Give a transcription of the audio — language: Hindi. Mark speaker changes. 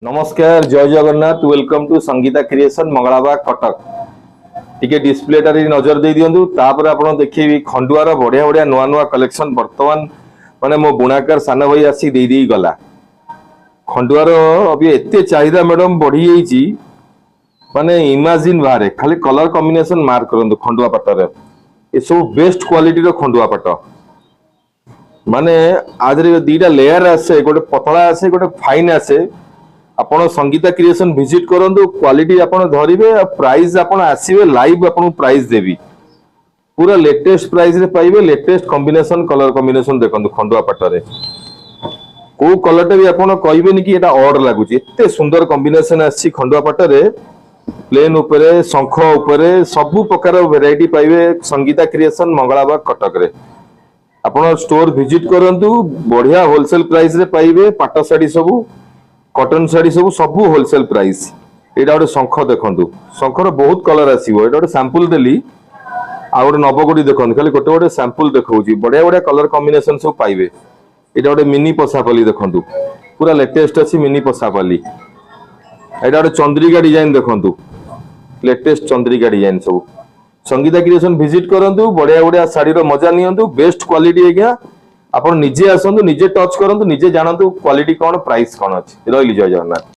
Speaker 1: नमस्कार जय Jagannath welcome to Sangeeta creation Mangalabag Cuttack टिके डिस्प्ले टारी नजर दे दियंतु तापर आपण देखिबी खंडुआर बढ़िया बढ़िया नुआ नुआ कलेक्शन वर्तमान माने मो बुणाकर सान भाई आसी दे दी गला खंडुआर अभी एते चाहिदा मैडम बढ़ी जाईची माने इमेजिन बाहर खाली कलर कॉम्बिनेशन मार्क करंतु खंडुआ पट्टर ए सब बेस्ट क्वालिटी रो खंडुआ पट्ट माने आज दीटा लेयर आसे गोटे पतला आसे गोटे फाइन आसे आपण संगीता क्रिएशन विजिट करंतु क्वालिटी आपण धरिबे प्राइस आपण आसीबे लाइव आपण प्राइस देबी पूरा लेटेस्ट प्राइस रे पाइबे लेटेस्ट कॉम्बिनेशन कलर कॉम्बिनेशन देखंतु खंडुआ पट्टरे को कलर भी आपण कहबेनी कि एटा ऑड लागुची एते सुंदर कॉम्बिनेशन आसी खंडुआ पट्टरे प्लेन ऊपरे शंख ऊपरे सब प्रकार वेराइटी पाइबे संगीता क्रिएशन मंगलाबाग कटक रे आपण स्टोर विजिट करंतु बढ़िया होलसेल प्राइस रे पाइबे पाट साड़ी सब कॉटन साड़ी सब होलसेल प्राइस एटा गोटे शंख देखंतु शंखर बहुत कलर आसीबो एटा गोटे सैंपल देली आ गोटे नवगोडी देखंतु खाली गोटे गोटे सैंपल देखौची बढ़िया बढ़िया कलर कॉम्बिनेशन सब पाइबे एटा गोटे मिनी पसापली देखंतु पूरा लेटेस्ट अछि मिनी पसापली एटा गोटे चंद्रिका डिजाइन देखंतु लेटेस्ट चंद्रिका डिजाइन सब संगीता क्रिएशन विजिट करंतु बढ़िया बढ़िया साड़ी रो मजा नियंतु बेस्ट क्वालिटी एग्या आपण निजे आसंतु निजे टच करंतु निजे जानंतु क्वालिटी कोन प्राइस कोन अछि रहिली जय जगन्नाथ।